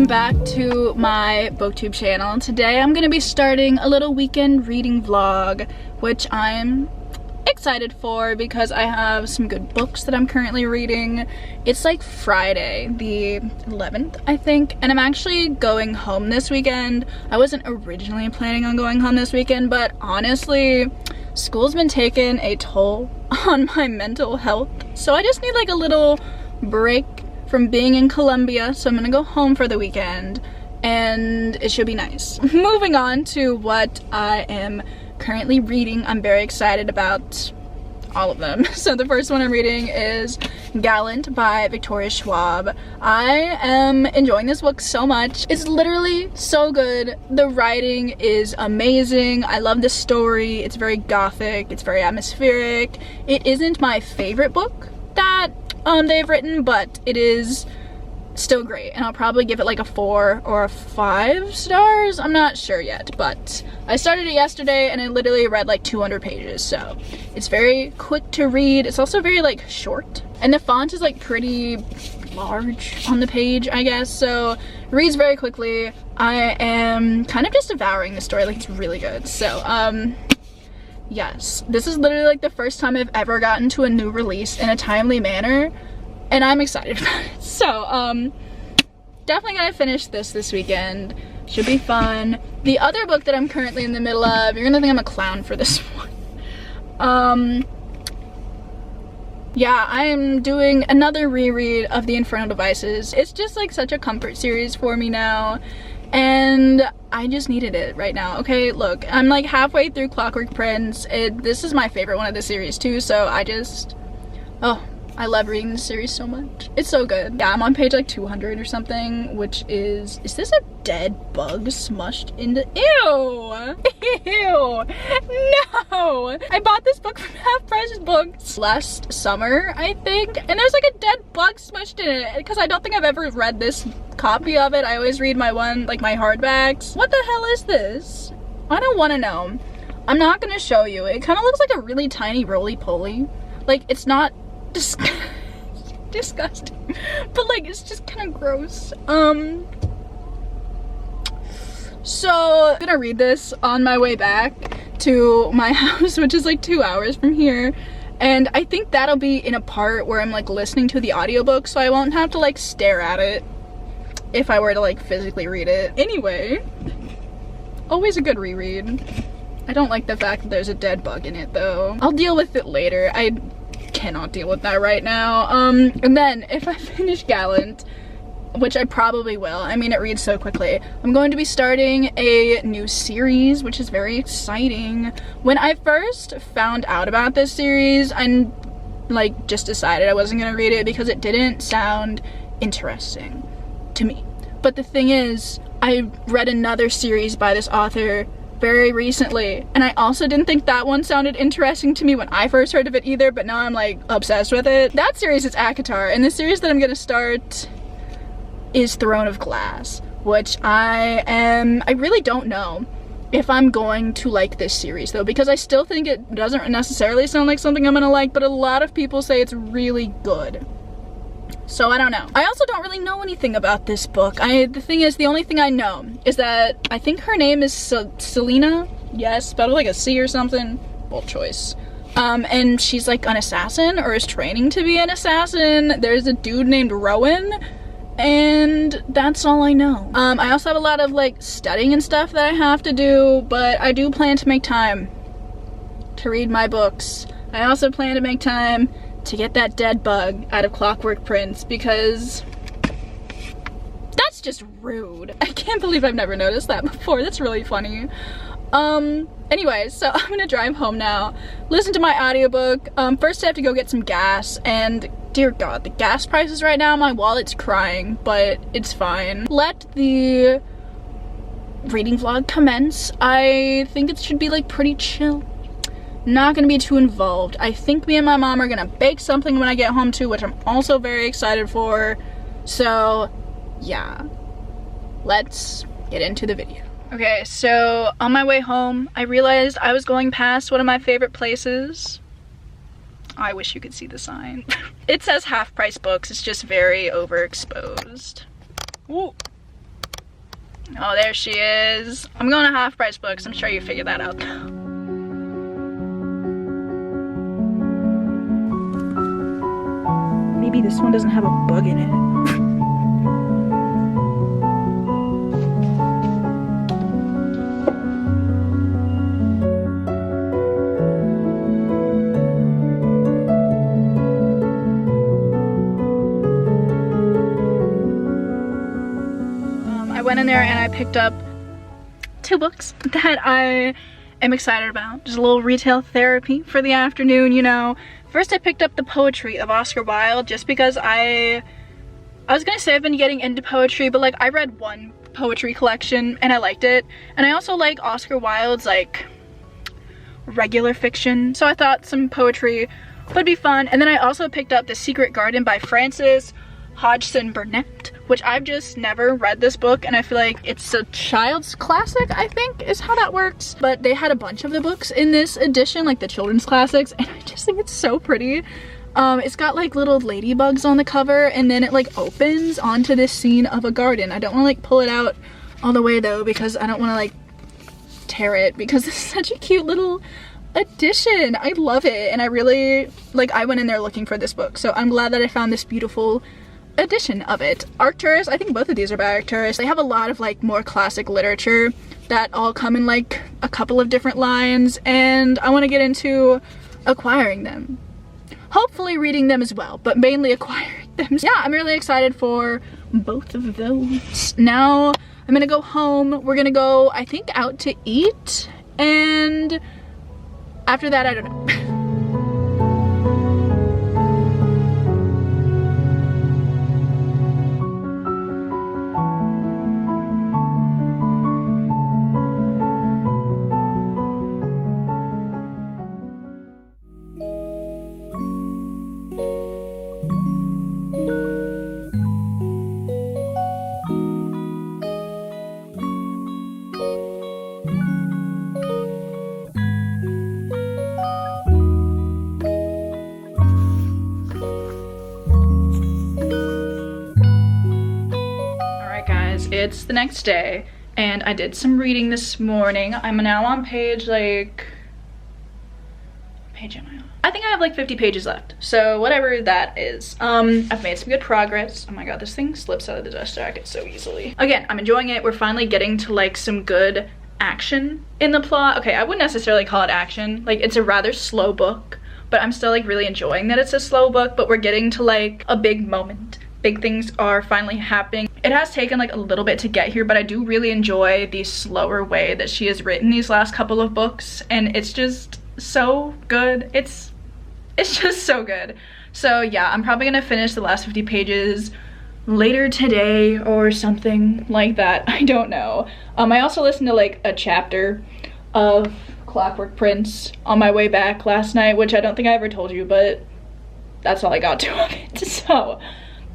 back to my booktube channel. Today I'm gonna be starting a little weekend reading vlog, which I'm excited for because I have some good books that I'm currently reading. It's like Friday the 11th, I think, and I'm actually going home this weekend. I wasn't originally planning on going home this weekend, but honestly, school's been taking a toll on my mental health, so I just need like a little break from being in Colombia, so I'm gonna go home for the weekend and it should be nice. Moving on to what I am currently reading, I'm very excited about all of them. So the first one I'm reading is Gallant by Victoria Schwab. I am enjoying this book so much. It's literally so good. The writing is amazing. I love the story. It's very gothic. It's very atmospheric. It isn't my favorite book that they've written, but it is still great, and I'll probably give it like a 4 or a 5 stars. I'm not sure yet, but I started it yesterday and I literally read like 200 pages, so it's very quick to read. It's also very like short, and the font is like pretty large on the page, I guess, so it reads very quickly. I am kind of just devouring the story. Like, it's really good. So yes, this is literally like the first time I've ever gotten to a new release in a timely manner, and I'm excited about it. So definitely gonna finish this weekend. Should be fun. The other book that I'm currently in the middle of, you're gonna think I'm a clown for this one. Yeah, I am doing another reread of the Infernal Devices. It's just like such a comfort series for me now, and I just needed it right now. Okay, look, I'm like halfway through Clockwork Prince. This is my favorite one of the series too, so I love reading this series so much. It's so good. Yeah, I'm on page like 200 or something, which is this a dead bug smushed into, ew, ew, no. I bought this book from Half Price Books last summer, I think, and there's like a dead bug smushed in it, because I don't think I've ever read this copy of it. I always read my my hardbacks. What the hell is this? I don't want to know. I'm not gonna show you. It kind of looks like a really tiny roly-poly. Like, it's not disgusting, but like it's just kind of gross. So I'm gonna read this on my way back to my house, which is like 2 hours from here, and I think that'll be in a part where I'm like listening to the audiobook, so I won't have to like stare at it if I were to like physically read it. Anyway, always a good reread. I don't like the fact that there's a dead bug in it though. I'll deal with it later. I cannot deal with that right now. And then if I finish Gallant, which I probably will, I mean, it reads so quickly, I'm going to be starting a new series, which is very exciting. When I first found out about this series, I like just decided I wasn't gonna read it because it didn't sound interesting to me. But the thing is, I read another series by this author very recently, and I also didn't think that one sounded interesting to me when I first heard of it either, but now I'm like obsessed with it. That series is ACOTAR, and the series that I'm gonna start is Throne of Glass, which I really don't know if I'm going to like this series though, because I still think it doesn't necessarily sound like something I'm gonna like, but a lot of people say it's really good. So I don't know. I also don't really know anything about this book. The thing is, the only thing I know is that I think her name is Selena. Yes, spelled like a C or something. Bold choice. And she's like an assassin, or is training to be an assassin. There's a dude named Rowan, and that's all I know. I also have a lot of like studying and stuff that I have to do, but I do plan to make time to read my books. I also plan to make time to get that dead bug out of Clockwork Prince, because that's just rude. I can't believe I've never noticed that before. That's really funny. Anyway, so I'm gonna drive home now, listen to my audiobook. First I have to go get some gas, and dear God, the gas prices right now, my wallet's crying, but it's fine. Let the reading vlog commence. I think it should be like pretty chill. Not gonna be too involved. I think me and my mom are gonna bake something when I get home too, which I'm also very excited for. So yeah, let's get into the video. Okay, so on my way home, I realized I was going past one of my favorite places. I wish you could see the sign. It says Half Price Books. It's just very overexposed. Ooh. Oh, there she is. I'm going to Half Price Books. I'm sure you figured that out. Maybe this one doesn't have a bug in it. I went in there and I picked up 2 books that I am excited about. Just a little retail therapy for the afternoon, you know. First I picked up the poetry of Oscar Wilde just because I was gonna say I've been getting into poetry, but like I read one poetry collection and I liked it. And I also like Oscar Wilde's like regular fiction, so I thought some poetry would be fun. And then I also picked up The Secret Garden by Frances Hodgson Burnett, which I've just never read this book, and I feel like it's a child's classic, I think is how that works. But they had a bunch of the books in this edition, like the children's classics, and I just think it's so pretty. It's got like little ladybugs on the cover, and then it like opens onto this scene of a garden. I don't want to like pull it out all the way though, because I don't want to like tear it, because it's such a cute little edition. I love it, and I really like, I went in there looking for this book, so I'm glad that I found this beautiful edition of it. Arcturus, I think both of these are by Arcturus. They have a lot of like more classic literature that all come in like a couple of different lines, and I want to get into acquiring them. Hopefully reading them as well, but mainly acquiring them. Yeah, I'm really excited for both of those. Now I'm gonna go home. We're gonna go, I think, out to eat, and after that, I don't know. It's the next day, and I did some reading this morning. I'm now on page like, what page am I on? I think I have like 50 pages left, so whatever that is. I've made some good progress. Oh my god, this thing slips out of the dust jacket so easily. Again, I'm enjoying it. We're finally getting to like some good action in the plot. Okay, I wouldn't necessarily call it action. Like, it's a rather slow book, but I'm still like really enjoying that it's a slow book, but we're getting to like a big moment. Big things are finally happening. It has taken like a little bit to get here, but I do really enjoy the slower way that she has written these last couple of books, and it's just so good. It's just so good. So yeah, I'm probably gonna finish the last 50 pages later today or something like that. I don't know. I also listened to like a chapter of Clockwork Prince on my way back last night, which I don't think I ever told you, but that's all I got to of it. So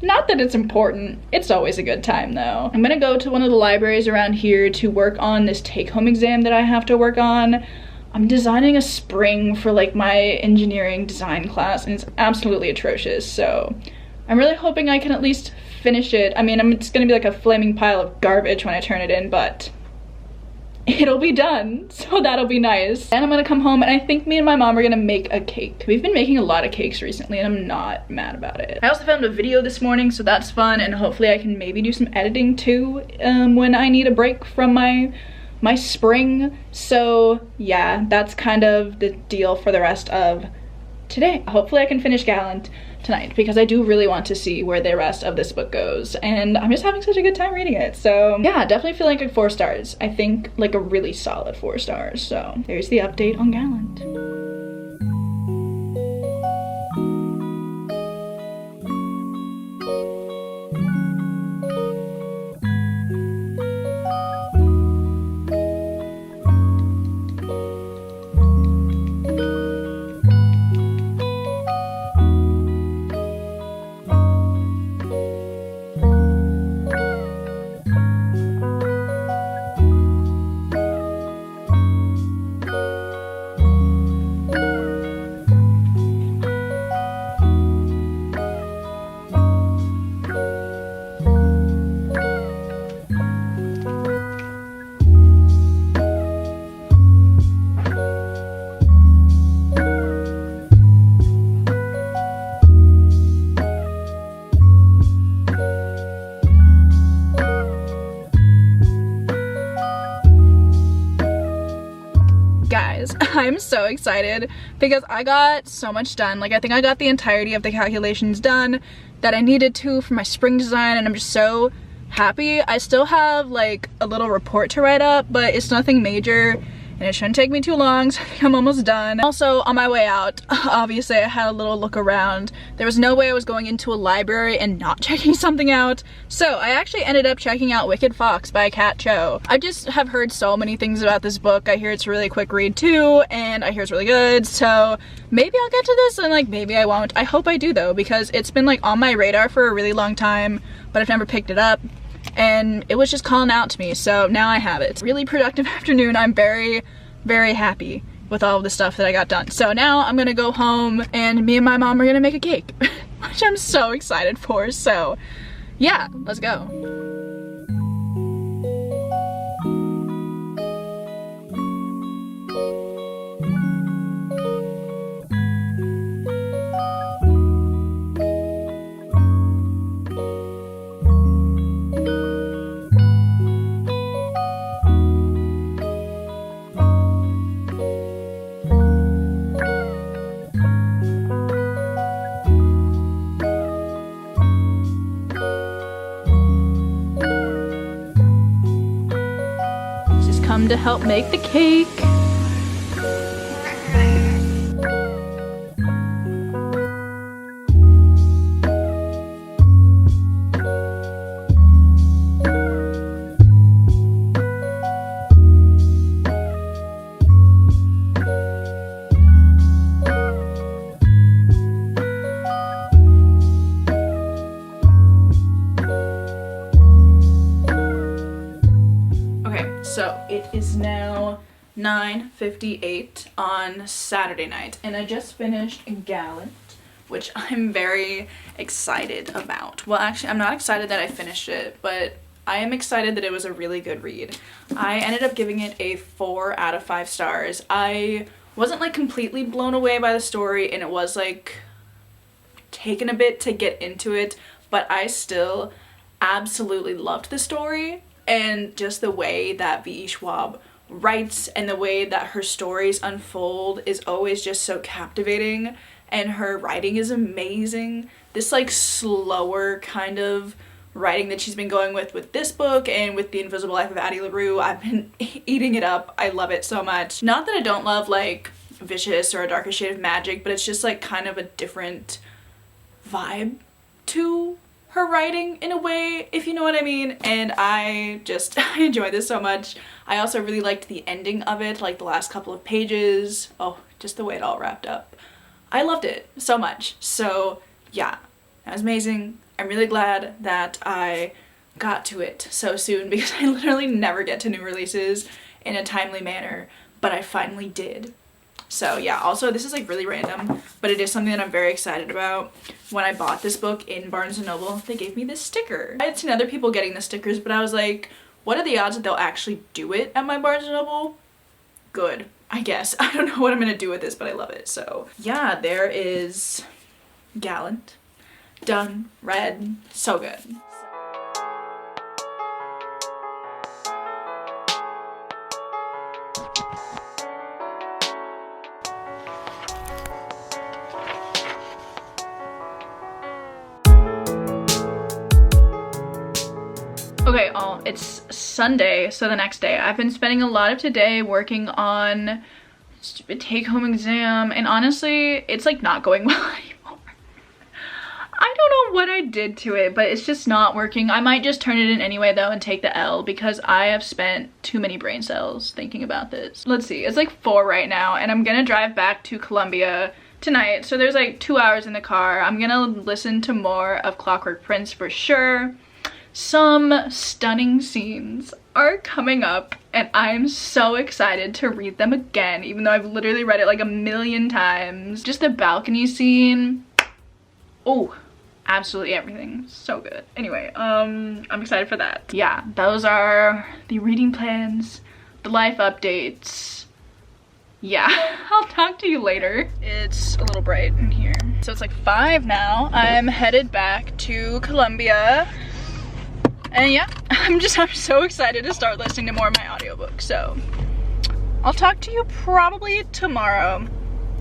not that it's important, it's always a good time though. I'm gonna go to one of the libraries around here to work on this take-home exam that I have to work on. I'm designing a spring for like my engineering design class, and it's absolutely atrocious, so I'm really hoping I can at least finish it. I mean, it's gonna be like a flaming pile of garbage when I turn it in, but it'll be done, so that'll be nice. And I'm gonna come home, and I think me and my mom are gonna make a cake. We've been making a lot of cakes recently, and I'm not mad about it. I also filmed a video this morning, so that's fun, and hopefully I can maybe do some editing too when I need a break from my spring. So yeah, that's kind of the deal for the rest of today. Hopefully I can finish Gallant tonight, because I do really want to see where the rest of this book goes, and I'm just having such a good time reading it. So yeah, definitely feeling like 4 stars. I think like a really solid 4 stars. So there's the update on Gallant. guys. I'm so excited because I got so much done. Like, I think I got the entirety of the calculations done that I needed to for my spring design, and I'm just so happy. I still have like a little report to write up, but it's nothing major and it shouldn't take me too long, so I think I'm almost done. Also, on my way out, obviously I had a little look around. There was no way I was going into a library and not checking something out, so I actually ended up checking out Wicked Fox by Kat Cho. I just have heard so many things about this book. I hear it's a really quick read too, and I hear it's really good, so maybe I'll get to this and like maybe I won't. I hope I do though, because it's been like on my radar for a really long time, but I've never picked it up. And it was just calling out to me, so now I have it. Really productive afternoon. I'm very, very happy with all of the stuff that I got done. So now I'm gonna go home and me and my mom are gonna make a cake, which I'm so excited for. So yeah, let's go. Come to help make the cake. So it is now 9:58 on Saturday night, and I just finished Gallant, which I'm very excited about. Well, actually, I'm not excited that I finished it, but I am excited that it was a really good read. I ended up giving it a 4 out of 5 stars. I wasn't like completely blown away by the story, and it was like taken a bit to get into it, but I still absolutely loved the story. And just the way that V.E. Schwab writes and the way that her stories unfold is always just so captivating, and her writing is amazing. This like slower kind of writing that she's been going with this book and with The Invisible Life of Addie LaRue, I've been eating it up. I love it so much. Not that I don't love like Vicious or A Darker Shade of Magic, but it's just like kind of a different vibe to her writing in a way, if you know what I mean, and I enjoy this so much. I also really liked the ending of it, like the last couple of pages. Oh, just the way it all wrapped up. I loved it so much. So yeah, that was amazing. I'm really glad that I got to it so soon because I literally never get to new releases in a timely manner, but I finally did. So yeah, also this is like really random, but it is something that I'm very excited about. When I bought this book in Barnes & Noble, they gave me this sticker. I had seen other people getting the stickers, but I was like, what are the odds that they'll actually do it at my Barnes & Noble? Good, I guess. I don't know what I'm gonna do with this, but I love it. So yeah, there is Gallant. Done, read, so good. Okay, it's Sunday, so the next day. I've been spending a lot of today working on stupid take-home exam, and honestly, it's like not going well anymore. I don't know what I did to it, but it's just not working. I might just turn it in anyway though and take the L because I have spent too many brain cells thinking about this. Let's see, it's like 4 right now, and I'm gonna drive back to Columbia tonight, so there's like 2 hours in the car. I'm gonna listen to more of Clockwork Prince for sure. Some stunning scenes are coming up, and I'm so excited to read them again, even though I've literally read it like a million times. Just the balcony scene. Oh, absolutely everything. So good. Anyway, I'm excited for that. Yeah, those are the reading plans, the life updates. Yeah, I'll talk to you later. It's a little bright in here. So it's like 5 now. I'm headed back to Columbia. And yeah, I'm so excited to start listening to more of my audiobooks. So I'll talk to you probably tomorrow,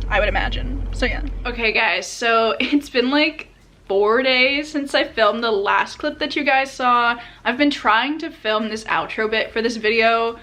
I would imagine. So yeah. Okay guys, so it's been like 4 days since I filmed the last clip that you guys saw. I've been trying to film this outro bit for this video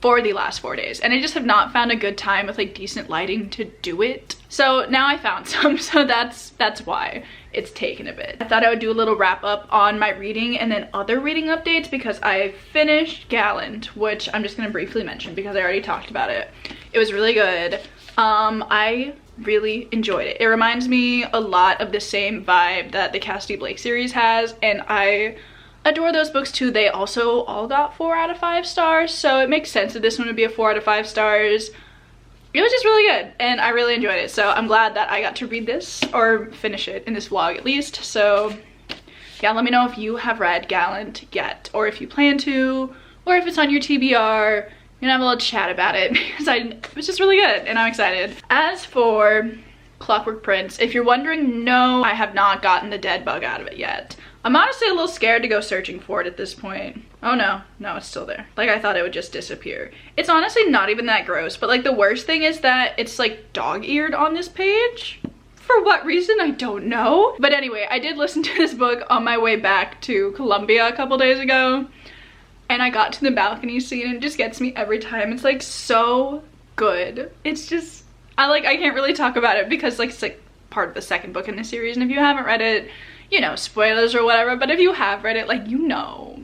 for the last 4 days, and I just have not found a good time with like decent lighting to do it. So now I found some, so that's why it's taken a bit. I thought I would do a little wrap up on my reading and then other reading updates, because I finished Gallant, which I'm just gonna briefly mention because I already talked about it. It was really good. I really enjoyed it. It reminds me a lot of the same vibe that the Cassidy Blake series has, and I adore those books too. They also all got 4 out of 5 stars, so it makes sense that this one would be a 4 out of 5 stars. It was just really good, and I really enjoyed it, so I'm glad that I got to read this, or finish it in this vlog at least. So yeah, let me know if you have read Gallant yet, or if you plan to, or if it's on your TBR. We're gonna have a little chat about it, because it was just really good and I'm excited. As for Clockwork Prince, if you're wondering, no, I have not gotten the dead bug out of it yet. I'm honestly a little scared to go searching for it at this point. Oh no, it's still there. Like, I thought it would just disappear. It's honestly not even that gross, but like the worst thing is that it's like dog-eared on this page. For what reason, I don't know. But anyway, I did listen to this book on my way back to Columbia a couple days ago, and I got to the balcony scene and it just gets me every time. It's like so good. It's just, I can't really talk about it because like it's like part of the second book in the series, and if you haven't read it, you know, spoilers or whatever, but if you have read it, like, you know.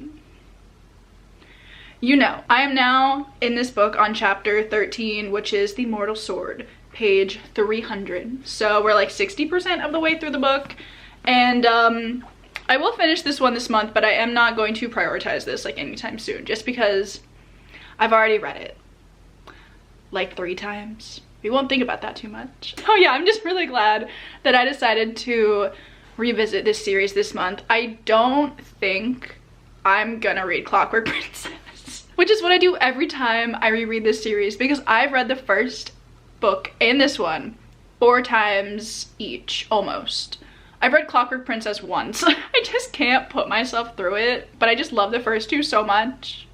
I am now in this book on chapter 13, which is The Mortal Sword, page 300. So we're like 60% of the way through the book, and I will finish this one this month, but I am not going to prioritize this like anytime soon, just because I've already read it like 3 times. We won't think about that too much. Oh yeah, I'm just really glad that I decided to revisit this series this month. I don't think I'm gonna read Clockwork Princess, which is what I do every time I reread this series, because I've read the first book and this one 4 times each, almost. I've read Clockwork Princess once. I just can't put myself through it, but I just love the first 2 so much.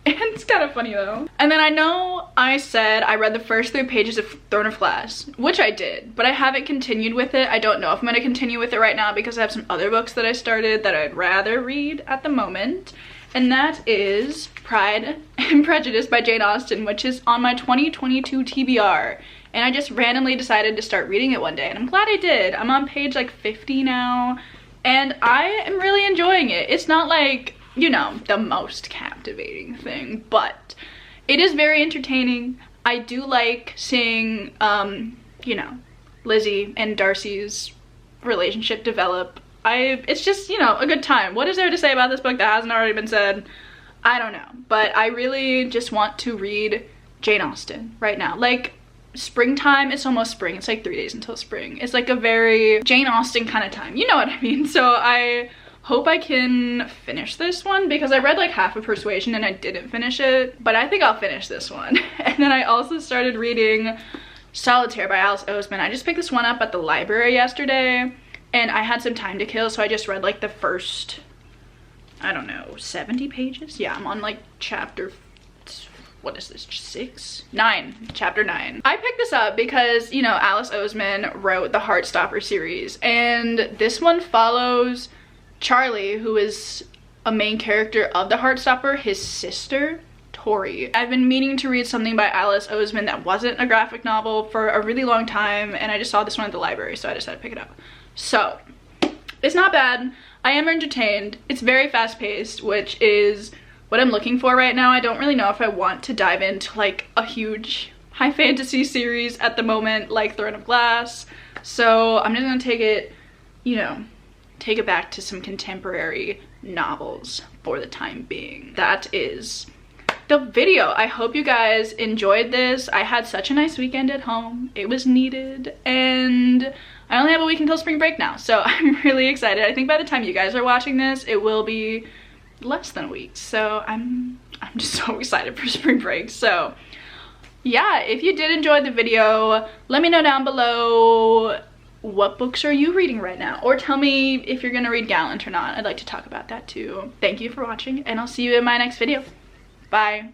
And it's kind of funny though. And then I know I said I read the first 3 pages of Throne of Glass, which I did, but I haven't continued with it. I don't know if I'm going to continue with it right now because I have some other books that I started that I'd rather read at the moment. And that is Pride and Prejudice by Jane Austen, which is on my 2022 TBR. And I just randomly decided to start reading it one day, and I'm glad I did. I'm on page like 50 now, and I am really enjoying it. It's not like, you know, the most captivating thing, but it is very entertaining. I do like seeing, you know, Lizzie and Darcy's relationship develop. It's just, you know, a good time. What is there to say about this book that hasn't already been said? I don't know, but I really just want to read Jane Austen right now. Like, springtime, it's almost spring. It's like 3 days until spring. It's like a very Jane Austen kind of time. You know what I mean? So I hope I can finish this one, because I read like half of Persuasion and I didn't finish it, but I think I'll finish this one. And then I also started reading Solitaire by Alice Oseman. I just picked this one up at the library yesterday, and I had some time to kill, so I just read like the first, I don't know, 70 pages? Yeah, I'm on like chapter, what is this, 9, chapter 9. I picked this up because, you know, Alice Oseman wrote the Heartstopper series, and this one follows Charlie, who is a main character of the Heartstopper, his sister, Tori. I've been meaning to read something by Alice Oseman that wasn't a graphic novel for a really long time, and I just saw this one at the library, so I decided to pick it up. So, it's not bad. I am entertained. It's very fast-paced, which is what I'm looking for right now. I don't really know if I want to dive into like a huge high fantasy series at the moment, like Throne of Glass. So I'm just gonna take it, you know, take it back to some contemporary novels for the time being. That is the video. I hope you guys enjoyed this. I had such a nice weekend at home. It was needed, and I only have a week until spring break now, so I'm really excited. I think by the time you guys are watching this, it will be less than a week, so I'm just so excited for spring break. So yeah, if you did enjoy the video, let me know down below what books are you reading right now, or tell me if you're gonna read Gallant or not. I'd like to talk about that too. Thank you for watching, and I'll see you in my next video. Bye.